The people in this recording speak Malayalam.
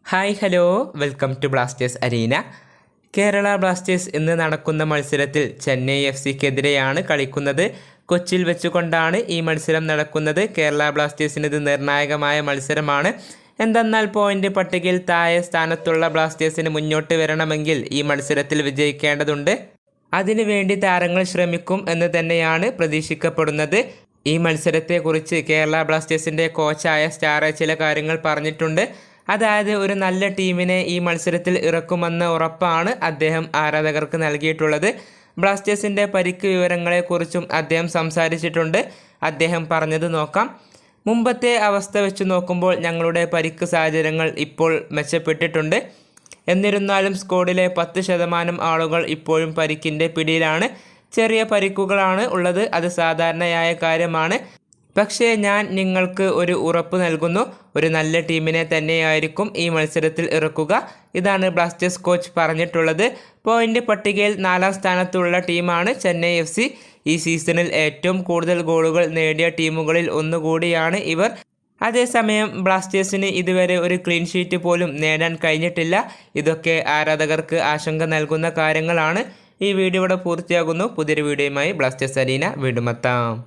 Hi hello welcome to Blasters arena. Kerala Blasters ഇന്ന് നടക്കുന്ന മത്സരത്തിൽ ചെന്നൈ FCക്കെതിരെയാണ് കളിക്കുന്നത്. കൊച്ചിയിൽ വെച്ചുകൊണ്ടാണ് ഈ മത്സരം നടക്കുന്നത്. കേരള ബ്ലാസ്റ്റേഴ്സിന് ഇത് നിർണായകമായ മത്സരമാണ്. എന്തെന്നാൽ പോയിന്റ് പട്ടികയിൽ താഴെ സ്ഥാനത്തുള്ള ബ്ലാസ്റ്റേഴ്സിന് മുന്നോട്ട് വരണമെങ്കിൽ ഈ മത്സരത്തിൽ വിജയിക്കേണ്ടതുണ്ട്. അതിനുവേണ്ടി താരങ്ങൾ ശ്രമിക്കും എന്ന് തന്നെയാണ് പ്രതീക്ഷിക്കപ്പെടുന്നത്. ഈ മത്സരത്തെക്കുറിച്ച് കേരള ബ്ലാസ്റ്റേഴ്സിൻ്റെ കോച്ചായ സ്റ്റാറെ ചില കാര്യങ്ങൾ പറഞ്ഞിട്ടുണ്ട്. അതായത് ഒരു നല്ല ടീമിനെ ഈ മത്സരത്തിൽ ഇറക്കുമെന്ന ഉറപ്പാണ് അദ്ദേഹം ആരാധകർക്ക് നൽകിയിട്ടുള്ളത്. ബ്ലാസ്റ്റേഴ്സിൻ്റെ പരിക്ക് വിവരങ്ങളെക്കുറിച്ചും അദ്ദേഹം സംസാരിച്ചിട്ടുണ്ട്. അദ്ദേഹം പറഞ്ഞത് നോക്കാം. മുമ്പത്തെ അവസ്ഥ വെച്ച് നോക്കുമ്പോൾ ഞങ്ങളുടെ പരിക്ക് സാഹചര്യങ്ങൾ ഇപ്പോൾ മെച്ചപ്പെട്ടിട്ടുണ്ട്. എന്നിരുന്നാലും സ്ക്വാഡിലെ 10% ആളുകൾ ഇപ്പോഴും പരിക്കിൻ്റെ പിടിയിലാണ്. ചെറിയ പരിക്കുകളാണ് ഉള്ളത്. അത് സാധാരണയായ കാര്യമാണ്. പക്ഷേ ഞാൻ നിങ്ങൾക്ക് ഒരു ഉറപ്പ് നൽകുന്നു, ഒരു നല്ല ടീമിനെ തന്നെയായിരിക്കും ഈ മത്സരത്തിൽ ഇറക്കുക. ഇതാണ് ബ്ലാസ്റ്റേഴ്സ് കോച്ച് പറഞ്ഞിട്ടുള്ളത്. പോയിന്റ് പട്ടികയിൽ 4ാം സ്ഥാനത്തുള്ള ടീമാണ് ചെന്നൈ FC. ഈ സീസണിൽ ഏറ്റവും കൂടുതൽ ഗോളുകൾ നേടിയ ടീമുകളിൽ ഒന്നുകൂടിയാണ് ഇവർ. അതേസമയം ബ്ലാസ്റ്റേഴ്സിന് ഇതുവരെ ഒരു ക്ലീൻ ഷീറ്റ് പോലും നേടാൻ കഴിഞ്ഞിട്ടില്ല. ഇതൊക്കെ ആരാധകർക്ക് ആശങ്ക നൽകുന്ന കാര്യങ്ങളാണ്. ഈ വീഡിയോ ഇവിടെ പൂർത്തിയാകുന്നു. പുതിയൊരു വീഡിയോയുമായി ബ്ലാസ്റ്റേഴ്സ് അരീന വീണ്ടും എത്താം.